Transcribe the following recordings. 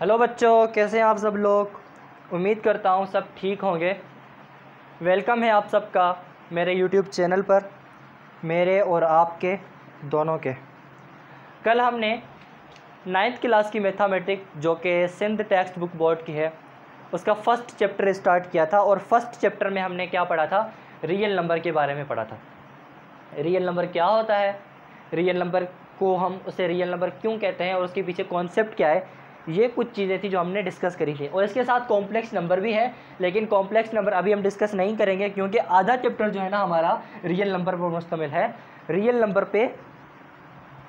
Hello बच्चों, कैसे हैं आप सब लोग। उम्मीद करता हूँ सब ठीक होंगे। वेलकम है आप सबका मेरे यूट्यूब चैनल पर, मेरे और आपके दोनों के। कल हमने 9th क्लास की मैथमेटिक्स जो कि सिंध टेक्स्ट बुक बोर्ड की है, उसका फर्स्ट चैप्टर स्टार्ट किया था। और फर्स्ट चैप्टर में हमने क्या पढ़ा था? रियल नंबर के बारे में पढ़ा था। रियल नंबर क्या होता है, रियल नंबर को हम उसे रियल नंबर क्यों कहते हैं और उसके पीछे कॉन्सेप्ट क्या है, ये कुछ चीज़ें थी जो हमने डिस्कस करी थी। और इसके साथ कॉम्प्लेक्स नंबर भी है, लेकिन कॉम्प्लेक्स नंबर अभी हम डिस्कस नहीं करेंगे क्योंकि आधा चैप्टर जो है ना हमारा रियल नंबर पर मुश्तमिल है। रियल नंबर पे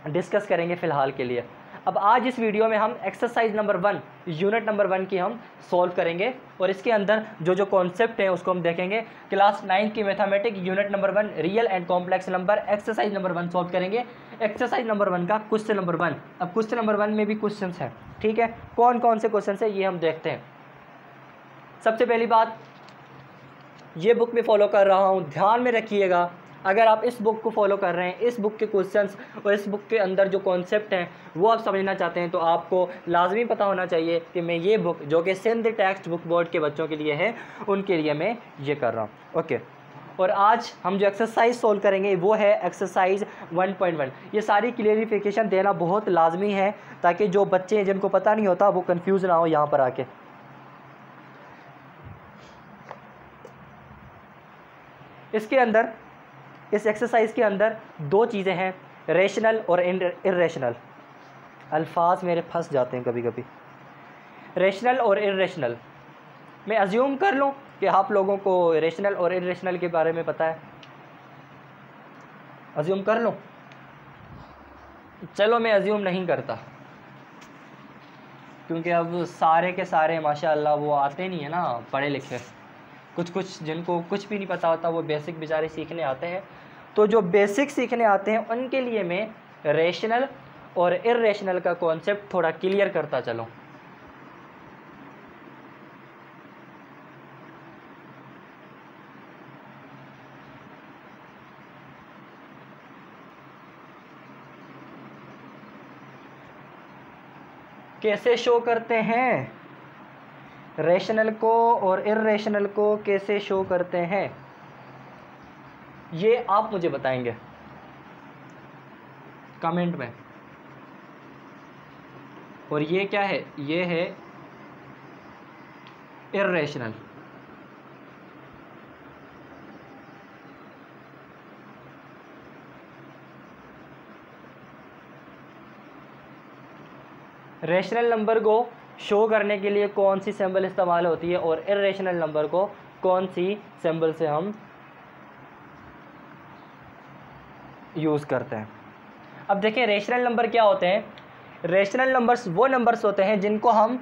डिस्कस करेंगे फ़िलहाल के लिए। अब आज इस वीडियो में हम एक्सरसाइज नंबर 1 यूनिट नंबर 1 की हम सॉल्व करेंगे और इसके अंदर जो कॉन्सेप्ट है उसको हम देखेंगे। क्लास 9 की mathematics unit number 1 real and complex number exercise number 1 solve करेंगे। एक्सरसाइज नंबर 1 का क्वेश्चन नंबर 1। अब क्वेश्चन नंबर 1 में भी क्वेश्चन है, ठीक है। कौन कौन से क्वेश्चन है ये हम देखते हैं। सबसे पहली बात, ये बुक में फॉलो कर रहा हूँ, ध्यान में रखिएगा। अगर आप इस बुक को फॉलो कर रहे हैं, इस बुक के क्वेश्चंस और इस बुक के अंदर जो कॉन्सेप्ट हैं वो आप समझना चाहते हैं, तो आपको लाजमी पता होना चाहिए कि मैं ये बुक जो कि सिंध टेक्स्ट बुक बोर्ड के बच्चों के लिए है, उनके लिए मैं ये कर रहा हूँ। ओके, और आज हम जो एक्सरसाइज सोल्व करेंगे वो है एक्सरसाइज 1.1। ये सारी क्लियरिफिकेशन देना बहुत लाजमी है ताकि जो बच्चे हैं जिनको पता नहीं होता वो कन्फ्यूज़ ना हो यहाँ पर आके। इसके अंदर, इस एक्सरसाइज के अंदर दो चीज़ें हैं, रेशनल और इर्रेशनल। अल्फाज मेरे फंस जाते हैं कभी कभी। रेशनल और इर्रेशनल, मैं अज्यूम कर लूँ कि आप लोगों को रेशनल और इर्रेशनल के बारे में पता है। अज्यूम कर लूँ? चलो मैं अज्यूम नहीं करता, क्योंकि अब सारे के सारे माशाअल्लाह वो आते नहीं है ना पढ़े लिखे। कुछ जिनको कुछ भी नहीं पता होता वो बेसिक बेचारे सीखने आते हैं। तो जो बेसिक सीखने आते हैं उनके लिए मैं रेशनल और इर्रेशनल का कॉन्सेप्ट थोड़ा क्लियर करता चलूँ। कैसे शो करते हैं रेशनल को और इर्रेशनल को, कैसे शो करते हैं ये आप मुझे बताएंगे कमेंट में। और ये क्या है? ये है इर्रेशनल। रेशनल नंबर को शो करने के लिए कौन सी सिंबल इस्तेमाल होती है और इर्रेशनल नंबर को कौन सी सिंबल से हम यूज़ करते हैं। अब देखें, रेशनल नंबर क्या होते हैं। रेशनल नंबर्स वो नंबर्स होते हैं जिनको हम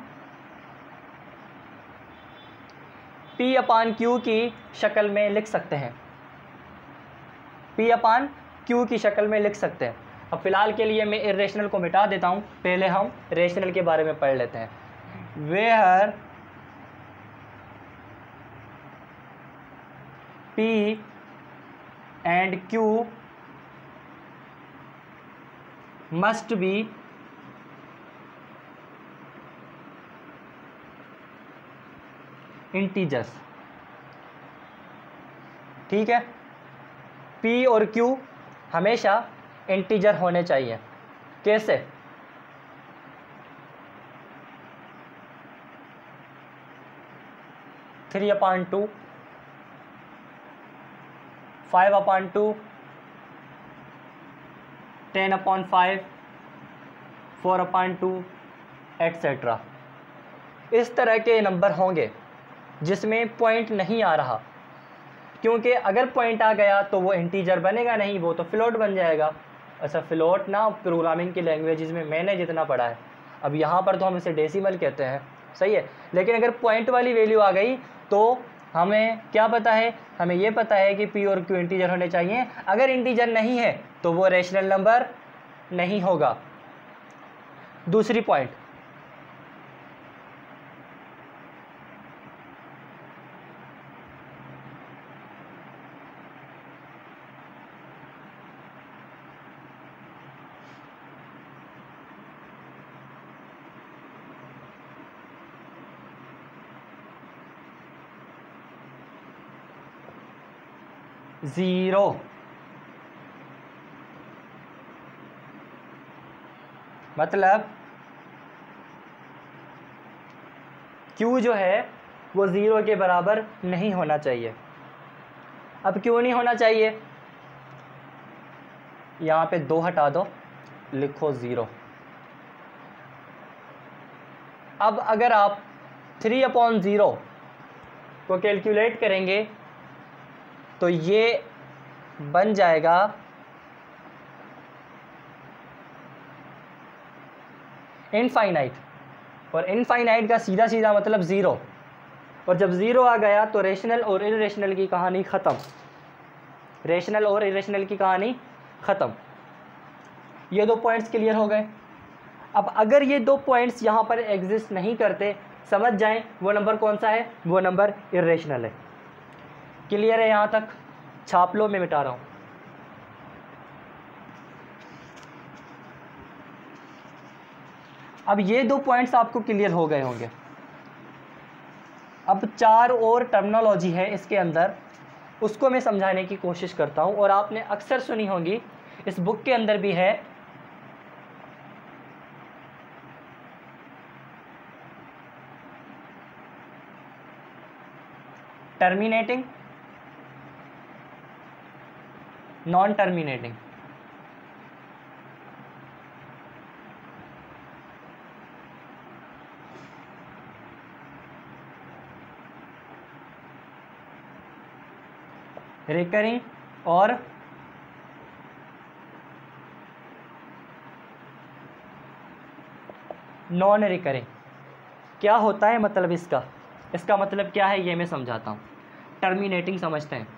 P/Q की शक्ल में लिख सकते हैं। P/Q की शक्ल में लिख सकते हैं। अब फ़िलहाल के लिए मैं इर्रेशनल को मिटा देता हूँ, पहले हम रेशनल के बारे में पढ़ लेते हैं। Where P and Q must be integers. ठीक है, P और Q हमेशा इंटीजर होने चाहिए। कैसे? Three upon two, 5/2, 10/5, 4/2 etcetera. इस तरह के नंबर होंगे जिसमें पॉइंट नहीं आ रहा, क्योंकि अगर पॉइंट आ गया तो वो इंटीजर बनेगा नहीं, वो तो फ्लोट बन जाएगा। अच्छा, फ्लोट ना प्रोग्रामिंग की लैंग्वेजेस में मैंने जितना पढ़ा है, अब यहाँ पर तो हम इसे डेसिमल कहते हैं, सही है। लेकिन अगर पॉइंट वाली वैल्यू आ गई तो हमें क्या पता है? हमें ये पता है कि P और Q इंटीजर होने चाहिए। अगर इंटीजर नहीं है तो वो रेशनल नंबर नहीं होगा। दूसरी पॉइंट, ज़ीरो। मतलब Q जो है वो 0 के बराबर नहीं होना चाहिए। अब क्यों नहीं होना चाहिए? यहाँ पे 2 हटा दो, लिखो 0। अब अगर आप 3/0 को कैलकुलेट करेंगे तो ये बन जाएगा इनफाइनाइट, और इनफाइनाइट का सीधा सीधा मतलब 0। और जब 0 आ गया तो रेशनल और इरेशनल की कहानी ख़त्म। रेशनल और इरेशनल की कहानी ख़त्म। ये 2 पॉइंट्स क्लियर हो गए। अब अगर ये 2 पॉइंट्स यहाँ पर एग्जिस्ट नहीं करते, समझ जाएं वो नंबर कौन सा है, वो नंबर इरेशनल है। क्लियर है यहाँ तक? छाप लो, मैं मिटा रहा हूँ। अब ये 2 पॉइंट्स आपको क्लियर हो गए होंगे। अब 4 और टर्मिनोलॉजी है इसके अंदर, उसको मैं समझाने की कोशिश करता हूँ। और आपने अक्सर सुनी होगी, इस बुक के अंदर भी है, टर्मिनेटिंग, नॉन टर्मिनेटिंग। रिकरिंग और नॉन रिकरिंग। क्या होता है मतलब इसका मतलब क्या है ये मैं समझाता हूँ। टर्मिनेटिंग समझते हैं।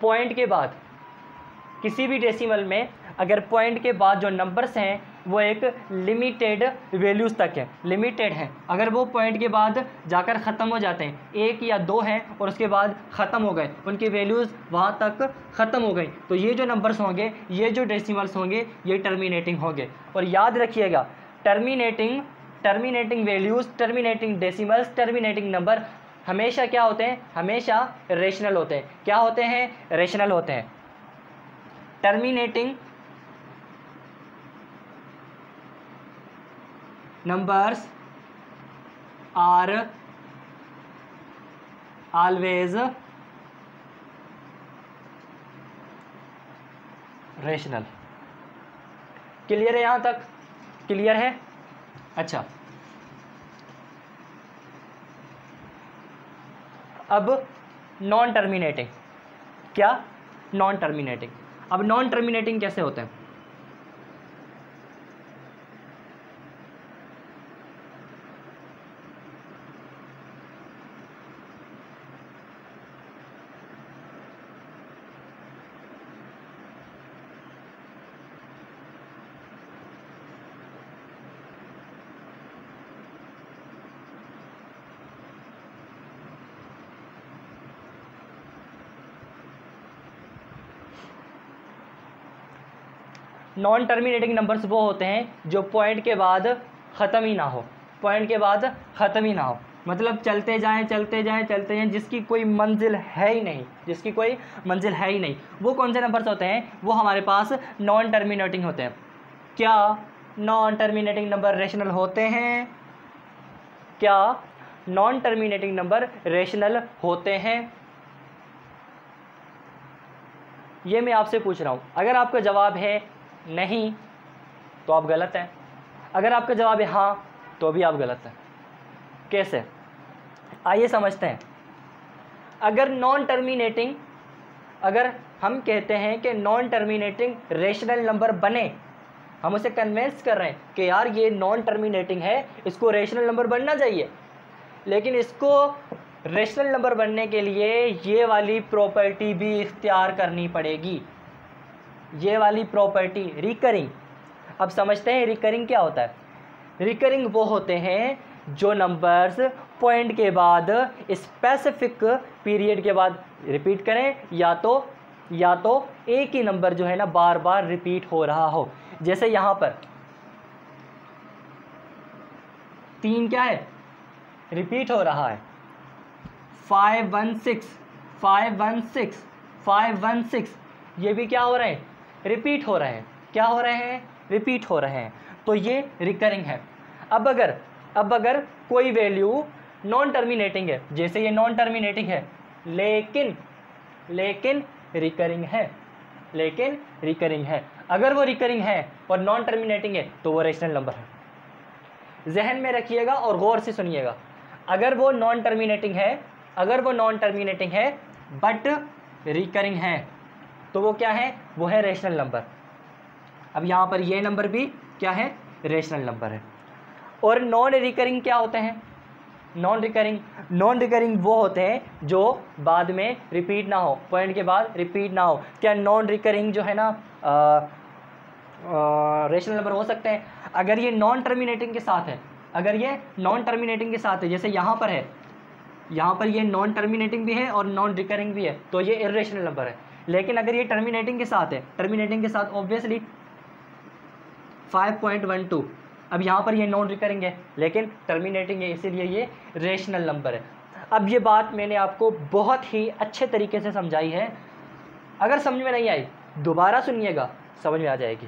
पॉइंट के बाद किसी भी डेसिमल में अगर पॉइंट के बाद जो नंबर्स हैं वो एक लिमिटेड वैल्यूज़ तक है, लिमिटेड हैं, अगर वो पॉइंट के बाद जाकर ख़त्म हो जाते हैं, 1 या 2 हैं और उसके बाद ख़त्म हो गए, उनकी वैल्यूज़ वहाँ तक ख़त्म हो गई, तो ये जो नंबर्स होंगे, ये जो डेसिमल्स होंगे, ये टर्मिनेटिंग होंगे। और याद रखिएगा, terminating values, terminating decimals, terminating number हमेशा क्या होते हैं? हमेशा रेशनल होते हैं। क्या होते हैं? रेशनल होते हैं। Terminating numbers are always rational। Clear है? यहाँ तक क्लियर है? अच्छा, अब नॉन टर्मिनेटिंग। क्या? Non terminating. अब नॉन टर्मिनेटिंग कैसे होते हैं? नॉन टर्मिनेटिंग नंबर्स वो होते हैं जो पॉइंट के बाद ख़त्म ही ना हो, पॉइंट के बाद ख़त्म ही ना हो, मतलब चलते जाएं चलते जाएं चलते जाएं, जिसकी कोई मंजिल है ही नहीं, जिसकी कोई मंजिल है ही नहीं। वो कौन से नंबर्स होते हैं? वो हमारे पास नॉन टर्मिनेटिंग होते हैं। क्या नॉन टर्मिनेटिंग नंबर रेशनल होते हैं? क्या नॉन टर्मिनेटिंग नंबर रेशनल होते हैं? ये मैं आपसे पूछ रहा हूँ। अगर आपका जवाब है नहीं तो आप गलत हैं, अगर आपका जवाब है हाँ तो भी आप गलत हैं। कैसे? आइए समझते हैं। अगर नॉन टर्मिनेटिंग, अगर हम कहते हैं कि नॉन टर्मिनेटिंग रेशनल नंबर बने, हम उसे कन्विंस कर रहे हैं कि यार ये नॉन टर्मिनेटिंग है, इसको रेशनल नंबर बनना चाहिए, लेकिन इसको रेशनल नंबर बनने के लिए ये वाली प्रॉपर्टी भी इख्तियार करनी पड़ेगी, ये वाली प्रॉपर्टी, रिकरिंग। अब समझते हैं रिकरिंग क्या होता है। रिकरिंग वो होते हैं जो नंबर्स पॉइंट के बाद स्पेसिफिक पीरियड के बाद रिपीट करें, या तो या तो एक ही नंबर जो है ना बार बार रिपीट हो रहा हो। जैसे यहाँ पर 3 क्या है, रिपीट हो रहा है। 516 516 516, ये भी क्या हो रहे हैं, रिपीट हो रहे हैं। क्या हो रहे हैं, रिपीट हो रहे हैं, तो ये रिकरिंग है। अब अगर कोई वैल्यू नॉन टर्मिनेटिंग है, जैसे ये नॉन टर्मिनेटिंग है लेकिन रिकरिंग है, अगर वो रिकरिंग है और नॉन टर्मिनेटिंग है तो वो रेशनल नंबर है। जहन में रखिएगा और गौर से सुनिएगा। अगर वो नॉन टर्मिनेटिंग है बट रिकरिंग है तो वो क्या है, वो है रेशनल नंबर। अब यहाँ पर ये नंबर भी क्या है, रेशनल नंबर है। और नॉन रिकरिंग क्या होते हैं, नॉन रिकरिंग वो होते हैं जो बाद में रिपीट ना हो, पॉइंट के बाद रिपीट ना हो। क्या नॉन रिकरिंग जो है ना रेशनल नंबर हो सकते हैं अगर ये नॉन टर्मिनेटिंग के साथ है, जैसे यहाँ पर है, यहाँ पर ये नॉन टर्मिनेटिंग भी है और नॉन रिकरिंग भी है, तो ये इर्रेशनल नंबर है। लेकिन अगर ये टर्मिनेटिंग के साथ है, ऑब्वियसली 5.12, अब यहाँ पर ये नॉन रिकरिंग है लेकिन टर्मिनेटिंग है, इसीलिए ये रेशनल नंबर है। अब ये बात मैंने आपको बहुत ही अच्छे तरीके से समझाई है, अगर समझ में नहीं आई दोबारा सुनिएगा, समझ में आ जाएगी।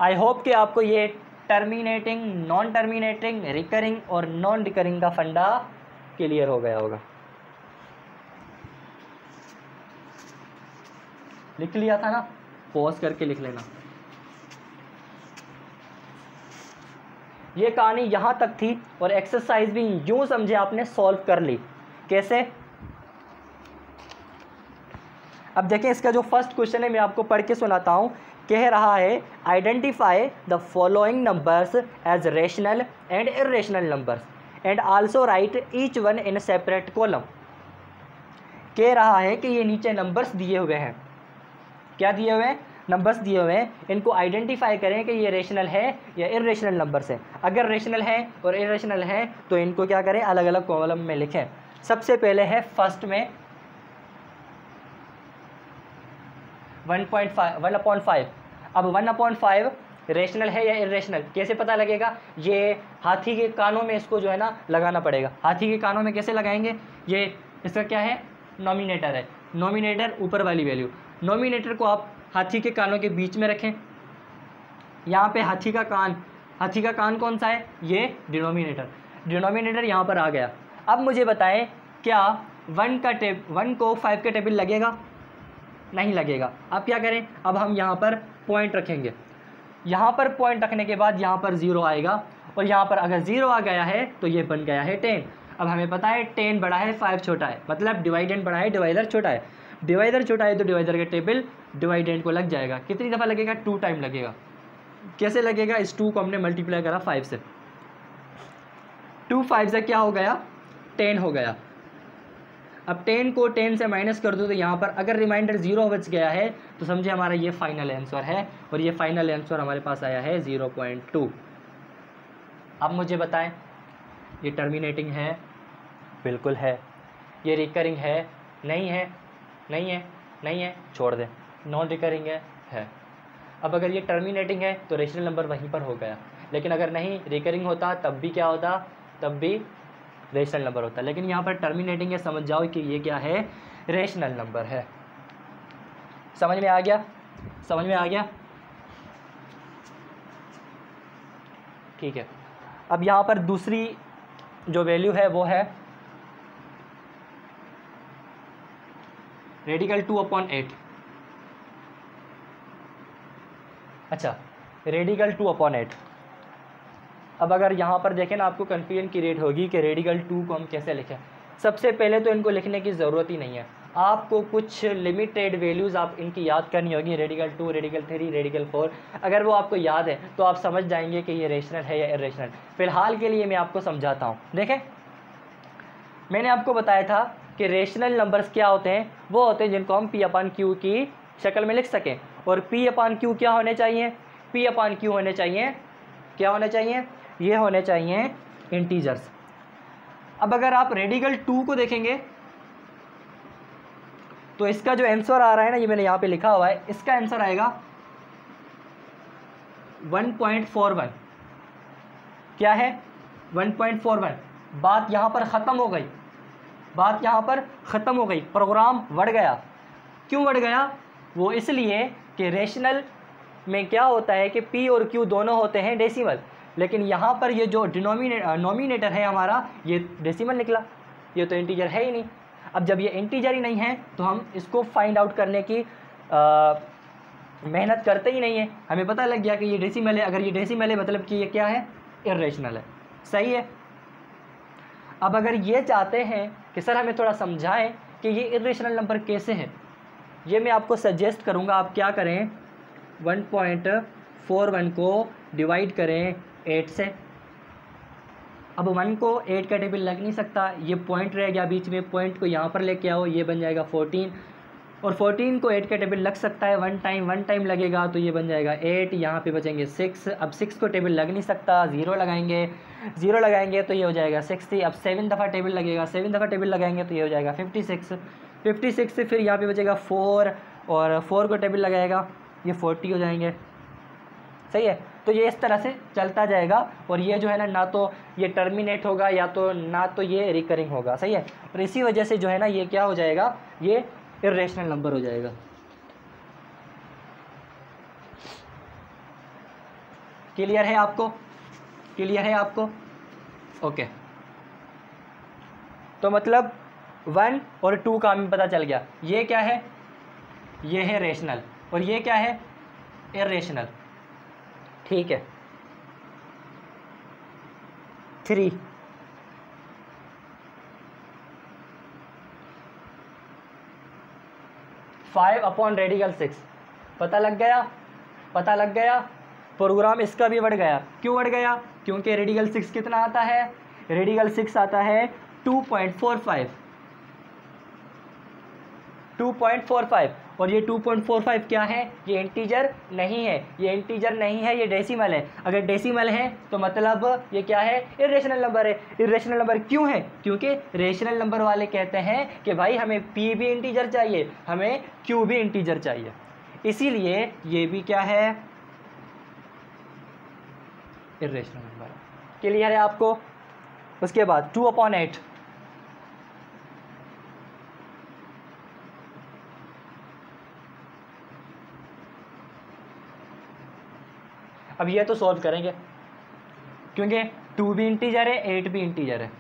आई होप कि आपको ये टर्मिनेटिंग, नॉन टर्मिनेटिंग, रिकरिंग और नॉन रिकरिंग का फंडा क्लियर हो गया होगा। लिख लिया था ना, पॉज करके लिख लेना। ये कहानी यहाँ तक थी और एक्सरसाइज भी यूँ समझे आपने सॉल्व कर ली। कैसे, अब देखें इसका जो फर्स्ट क्वेश्चन है मैं आपको पढ़ के सुनाता हूँ। कह रहा है identify the following numbers as rational and irrational numbers and also write each one in separate column. कह रहा है कि ये नीचे नंबर्स दिए हुए हैं, क्या दिए हुए हैं, नंबर्स दिए हुए हैं, इनको आइडेंटिफाई करें कि ये रेशनल है या इर्रेशनल नंबर्स हैं। अगर रेशनल है और इर्रेशनल है तो इनको क्या करें, अलग अलग कॉलम में लिखें। सबसे पहले है फर्स्ट में 1.5। अब 1/5 रेशनल है या इर्रेशनल कैसे पता लगेगा, ये हाथी के कानों में इसको जो है ना लगाना पड़ेगा। हाथी के कानों में कैसे लगाएंगे, ये इसका क्या है, नॉमिनेटर है, नॉमिनेटर ऊपर वाली वैल्यू, नॉमिनेटर को आप हाथी के कानों के बीच में रखें। यहाँ पे हाथी का कान कौन सा है, ये डिनोमिनेटर यहाँ पर आ गया। अब मुझे बताएं क्या 1 को 5 का टेबल लगेगा, नहीं लगेगा। अब क्या करें, अब हम यहाँ पर पॉइंट रखेंगे, यहाँ पर पॉइंट रखने के बाद यहाँ पर 0 आएगा और यहाँ पर अगर 0 आ गया है तो ये बन गया है 10। अब हमें पता है 10 बड़ा है 5 छोटा है, मतलब डिवाइडेंड बड़ा है डिवाइडर छोटा है। डिवाइडर छोटा है तो डिवाइडर का टेबल डिवाइडेंड को लग जाएगा। कितनी दफ़ा लगेगा, 2 टाइम लगेगा। कैसे लगेगा, इस 2 को हमने मल्टीप्लाई करा 5 से, 2 5 से क्या हो गया, 10 हो गया। अब 10 को 10 से माइनस कर दो तो यहाँ पर अगर रिमाइंडर 0 बच गया है तो समझे हमारा ये फाइनल आंसर है और ये फाइनल आंसर हमारे पास आया है 0.2। अब मुझे बताएं ये टर्मिनेटिंग है, बिल्कुल है। ये रिकरिंग है, नहीं है, नहीं है, नहीं है, छोड़ दें। नॉन रिकरिंग है। अब अगर ये टर्मिनेटिंग है तो रेशनल नंबर वहीं पर हो गया, लेकिन अगर नहीं रिकरिंग होता तब भी क्या होता, तब भी रेशनल नंबर होता है। लेकिन यहाँ पर टर्मिनेटिंग है, समझ जाओ कि ये क्या है, रेशनल नंबर है। समझ में आ गया, समझ में आ गया, ठीक है। अब यहाँ पर दूसरी जो वैल्यू है वो है रेडिकल 2/8। अच्छा, रेडिकल 2/8। अब अगर यहाँ पर देखें ना, आपको कन्फ्यूजन क्रिएट होगी कि रेडिकल 2 को हम कैसे लिखें। सबसे पहले तो इनको लिखने की ज़रूरत ही नहीं है, आपको कुछ लिमिटेड वैल्यूज़ आप इनकी याद करनी होगी, रेडिकल 2, रेडिकल 3, रेडिकल 4। अगर वो आपको याद है तो आप समझ जाएंगे कि ये रेशनल है या इर्रेशनल। फ़िलहाल के लिए मैं आपको समझाता हूँ। देखें, मैंने आपको बताया था कि रेशनल नंबर्स क्या होते हैं, वो होते हैं जिनको हम P/Q की शक्ल में लिख सकें। और P/Q क्या होने चाहिए, P/Q होने चाहिए, क्या होने चाहिए, ये होने चाहिए इंटीजर्स। अब अगर आप रेडिकल 2 को देखेंगे तो इसका जो आंसर आ रहा है ना, ये मैंने यहाँ पे लिखा हुआ है, इसका आंसर आएगा 1.41। क्या है? 1.41। बात यहाँ पर ख़त्म हो गई, बात यहाँ पर ख़त्म हो गई, प्रोग्राम बढ़ गया। क्यों बढ़ गया? वो इसलिए कि रेशनल में क्या होता है कि पी और क्यू दोनों होते हैं डेसिमल, लेकिन यहाँ पर ये जो नोमिनेटर है हमारा, ये डेसिमल निकला, ये तो इंटीजर है ही नहीं। अब जब ये इंटीजर ही नहीं है तो हम इसको फाइंड आउट करने की मेहनत करते ही नहीं है। हमें पता लग गया कि ये डेसिमल है। अगर ये डेसिमल है मतलब कि ये क्या है? इर्रेशनल है। सही है। अब अगर ये चाहते हैं कि सर हमें थोड़ा समझाएं कि ये इर्रेशनल नंबर कैसे है, ये मैं आपको सजेस्ट करूँगा। आप क्या करें, 1.41 को डिवाइड करें 8 से। अब 1 को 8 का टेबल लग नहीं सकता, ये पॉइंट रह गया बीच में, पॉइंट को यहाँ पर लेके आओ, ये बन जाएगा 14। और 14 को 8 का टेबल लग सकता है, वन टाइम लगेगा, तो ये बन जाएगा 8, यहाँ पे बचेंगे 6। अब 6 को टेबल लग नहीं सकता, 0 लगाएंगे तो ये हो जाएगा 60। अब 7 दफ़ा टेबल लगेगा, 7 दफ़ा टेबल लगाएंगे तो ये हो जाएगा 56 से फिर यहाँ पे बचेगा 4, और 4 को टेबल लगाएगा, ये 40 हो जाएंगे। सही है। तो ये इस तरह से चलता जाएगा, और ये जो है ना तो ये टर्मिनेट होगा या तो ना तो ये रिकरिंग होगा। सही है। और इसी वजह से जो है ना ये क्या हो जाएगा, ये इर्रेशनल नंबर हो जाएगा। क्लियर है आपको? क्लियर है आपको? ओके। तो मतलब 1 और 2 का हमें पता चल गया। ये क्या है? ये है रेशनल, और ये क्या है? इर्रेशनल। ठीक है। 3 5/6 पता लग गया? पता लग गया। प्रोग्राम इसका भी बढ़ गया। क्यों बढ़ गया? क्योंकि रेडिकल 6 कितना आता है? रेडिकल 6 आता है 2.45। और ये 2.45 क्या है? ये इंटीजर नहीं है, ये इंटीजर नहीं है, ये डेसिमल है। अगर डेसिमल है तो मतलब ये क्या है? इर्रेशनल नंबर है। इर्रेशनल नंबर क्यों है? क्योंकि रेशनल नंबर वाले कहते हैं कि भाई हमें पी भी इंटीजर चाहिए, हमें क्यू भी इंटीजर चाहिए, इसीलिए ये भी क्या है? Irrational number. क्लियर है आपको? उसके बाद 2/8। अब ये तो सॉल्व करेंगे, क्योंकि 2 भी इंटीजर है, 8 भी इंटीजर है।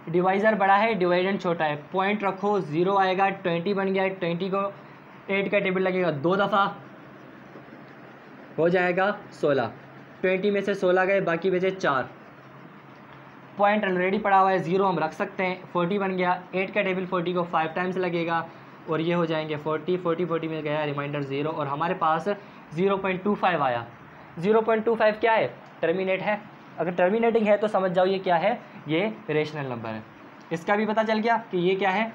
डिवाइज़र बड़ा है, डिवाइडेंड छोटा है। पॉइंट रखो, 0 आएगा, 20 बन गया। 20 को 8 का टेबल लगेगा 2 दफ़ा, हो जाएगा 16। 20 में से 16 गए, बाकी बचे 4। पॉइंट ऑलरेडी पड़ा हुआ है, 0 हम रख सकते हैं। 40 बन गया। 8 का टेबल 40 को 5 टाइम्स लगेगा, और ये हो जाएंगे 40 में गया रिमाइंडर 0, और हमारे पास 0.25 आया। 0.25 क्या है? टर्मिनेट है। अगर टर्मिनेटिंग है तो समझ जाओ ये क्या है? ये रेशनल नंबर है। इसका भी पता चल गया कि ये क्या है?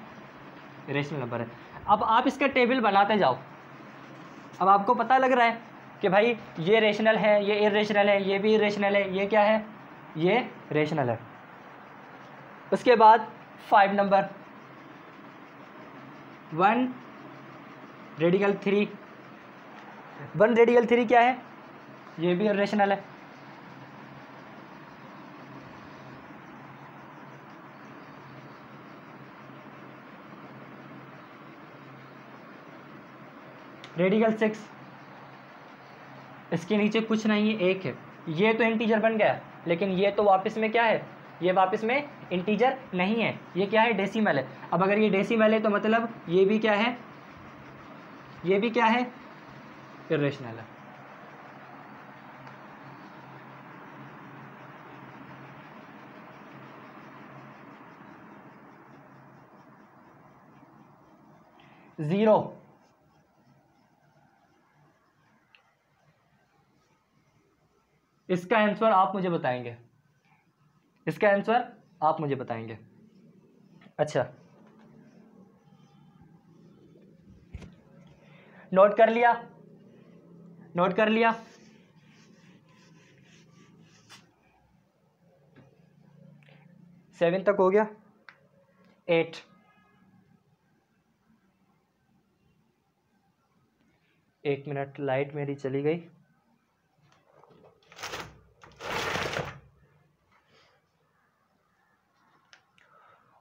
रेशनल नंबर है। अब आप इसका टेबल बनाते जाओ। अब आपको पता लग रहा है कि भाई ये रेशनल है, ये इर्रेशनल है, ये भी इर्रेशनल है, ये क्या है? ये रेशनल है। उसके बाद 5 नंबर 1 रेडिकल 3। 1 रेडिकल 3 क्या है? ये भी इर्रेशनल है। रेडिकल 6 इसके नीचे कुछ नहीं है, 1 है। ये तो इंटीजर बन गया, लेकिन ये तो वापस में क्या है? ये वापस में इंटीजर नहीं है, ये क्या है? डेसिमल है। अब अगर ये डेसिमल है तो मतलब ये भी क्या है? ये भी क्या है? इर्रेशनल है। ज़ीरो इसका आंसर आप मुझे बताएंगे। इसका आंसर आप मुझे बताएंगे। अच्छा, नोट कर लिया? नोट कर लिया? 7 तक हो गया। 8 1 मिनट, लाइट मेरी चली गई।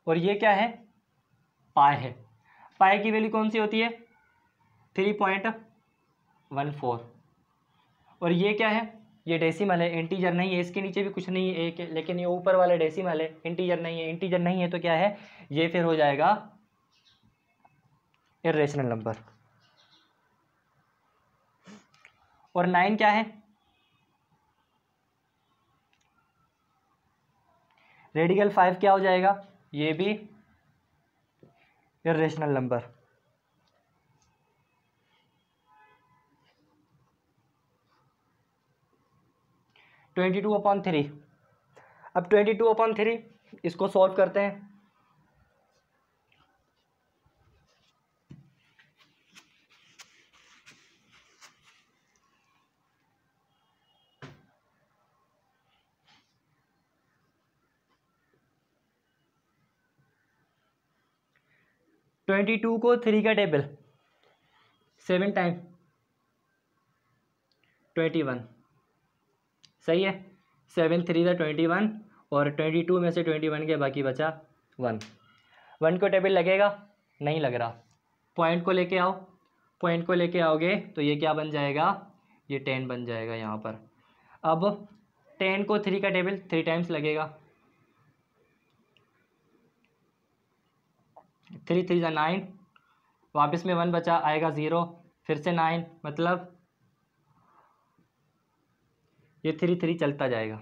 और ये क्या है, पाई है। पाई की वैल्यू कौन सी होती है, 3.14। और ये क्या है, ये डेसिमल है, इंटीजर नहीं है, इसके नीचे भी कुछ नहीं है, एक है, लेकिन ये ऊपर वाला डेसिमल है, इंटीजर नहीं है। इंटीजर नहीं है तो क्या है, ये फिर हो जाएगा इर्रेशनल नंबर। और 9 क्या है, रेडिकल 5 क्या हो जाएगा, ये भी irrational number. Twenty two upon three. अब 22/3 इसको सॉल्व करते हैं। ट्वेंटी टू को 3 का टेबल 7 टाइम 21, सही है। 7 3 था 21, और 22 में से 21 के बाकी बचा 1। 1 को टेबल लगेगा, नहीं लग रहा। पॉइंट को लेके आओ, पॉइंट को लेके आओगे तो ये क्या बन जाएगा, ये 10 बन जाएगा यहाँ पर। अब 10 को 3 का टेबल 3 टाइम्स लगेगा, 3 3 ज़ा 9, वापस में 1 बचा, आएगा 0, फिर से 9, मतलब ये 3 3 चलता जाएगा।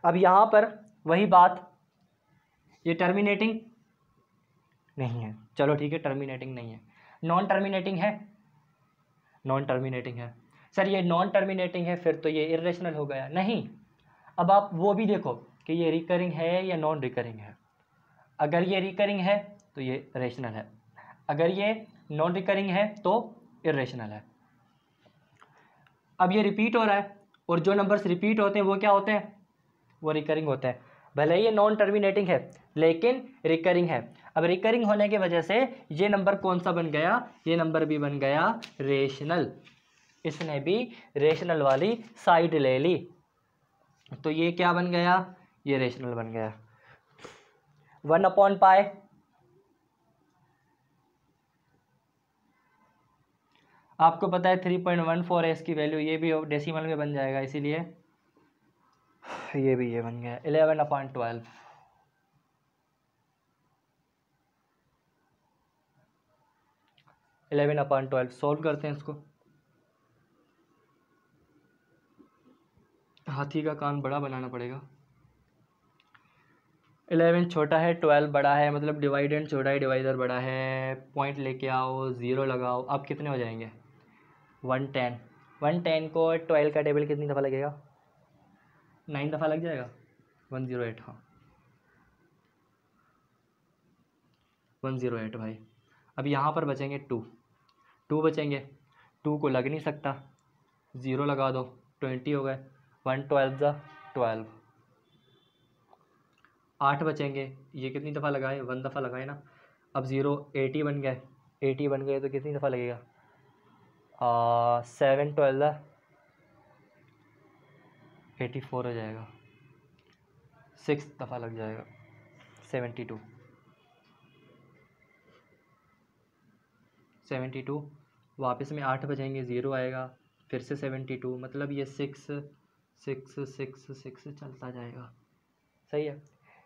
अब यहाँ पर वही बात, ये टर्मिनेटिंग नहीं है, चलो ठीक है, टर्मिनेटिंग नहीं है। नॉन टर्मिनेटिंग है, नॉन टर्मिनेटिंग है। सर ये नॉन टर्मिनेटिंग है, फिर तो ये इर्रेशनल हो गया। नहीं, अब आप वो भी देखो कि ये रिकरिंग है या नॉन रिकरिंग है। अगर ये रिकरिंग है तो ये रेशनल है, अगर ये नॉन रिकरिंग है तो इर्रेशनल है। अब ये रिपीट हो रहा है, और जो नंबर्स रिपीट होते हैं वो क्या होते हैं, वो रिकरिंग होते हैं। भले ही ये नॉन टर्मिनेटिंग है लेकिन रिकरिंग है। अब रिकरिंग होने की वजह से ये नंबर कौन सा बन गया, ये नंबर भी बन गया रेशनल। इसने भी रेशनल वाली साइड ले ली, तो ये क्या बन गया, ये रेशनल बन गया। 1/π आपको पता है 3.14 है इसकी वैल्यू, ये भी डेसिमल में बन जाएगा, इसीलिए ये भी ये बन गया 11/12। 11/12 सॉल्व करते हैं इसको। हाथी का कान बड़ा बनाना पड़ेगा। 11 छोटा है, 12 बड़ा है, मतलब डिवाइडेंड छोटा है, डिवाइडर बड़ा है। पॉइंट लेके आओ, 0 लगाओ, अब कितने हो जाएंगे, 110। 110 को 12 का टेबल कितनी दफ़ा लगेगा, 9 दफ़ा लग जाएगा, 108। हाँ 108 भाई। अब यहाँ पर बचेंगे 2 बचेंगे, 2 को लग नहीं सकता, 0 लगा दो, 20 हो गए, 112 ज़ा 12। 8 बचेंगे, ये कितनी दफ़ा लगाए, 1 दफ़ा लगाए ना। अब 0 80 बन गए, 80 बन गए तो कितनी दफ़ा लगेगा, 7 12 84 हो जाएगा, 6 दफ़ा लग जाएगा, 72। 72 वापस में 8 बचेंगे, 0 आएगा, फिर से 72, मतलब ये 6 6 6 6 चलता जाएगा। सही है,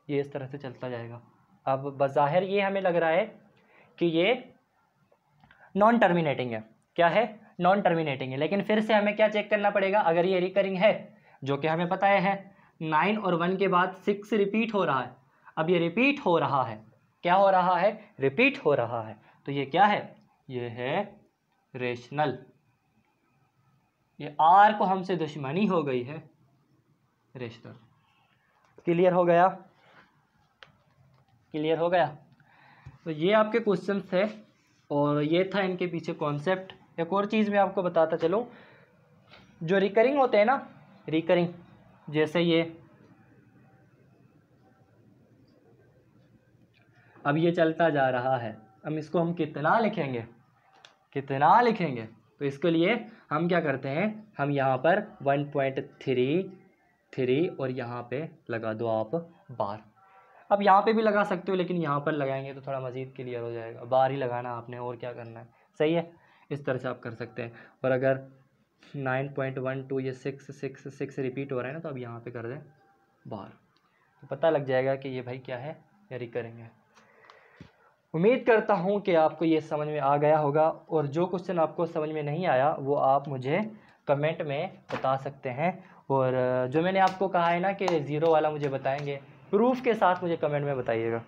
ये इस तरह से चलता जाएगा। अब बज़ाहिर ये हमें लग रहा है कि ये नॉन टर्मिनेटिंग है। क्या है, नॉन टर्मिनेटिंग है, लेकिन फिर से हमें क्या चेक करना पड़ेगा, अगर ये रिकरिंग है, जो कि हमें पता है 9 और 1 के बाद 6 रिपीट हो रहा है। अब ये रिपीट हो रहा है, क्या हो रहा है, रिपीट हो रहा है, तो ये क्या है, ये है रेशनल। ये आर को हमसे दुश्मनी हो गई है, रेशनल। क्लियर हो गया, क्लियर हो गया। तो ये आपके क्वेश्चन थे और ये था इनके पीछे कॉन्सेप्ट। एक और चीज़ मैं आपको बताता चलूँ, जो रिकरिंग होते हैं ना, रिकरिंग, जैसे ये अब ये चलता जा रहा है। अब इसको हम कितना लिखेंगे, कितना लिखेंगे? तो इसके लिए हम क्या करते हैं, हम यहाँ पर 1.33 और यहाँ पे लगा दो आप बार। अब यहाँ पे भी लगा सकते हो, लेकिन यहाँ पर लगाएंगे तो थोड़ा मज़ीद क्लियर हो जाएगा। बार ही लगाना आपने, और क्या करना है, सही है। इस तरह से आप कर सकते हैं। और अगर 9.12 ये 6 रिपीट हो रहा है ना, तो अब यहाँ पे कर दें बार, तो पता लग जाएगा कि ये भाई क्या है, ये रिकरिंग है। उम्मीद करता हूँ कि आपको ये समझ में आ गया होगा, और जो क्वेश्चन आपको समझ में नहीं आया वो आप मुझे कमेंट में बता सकते हैं। और जो मैंने आपको कहा है ना कि ज़ीरो वाला मुझे बताएंगे, प्रूफ के साथ मुझे कमेंट में बताइएगा।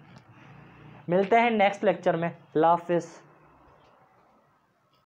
मिलते हैं नेक्स्ट लेक्चर में। अल्लाह हाफ़िज़।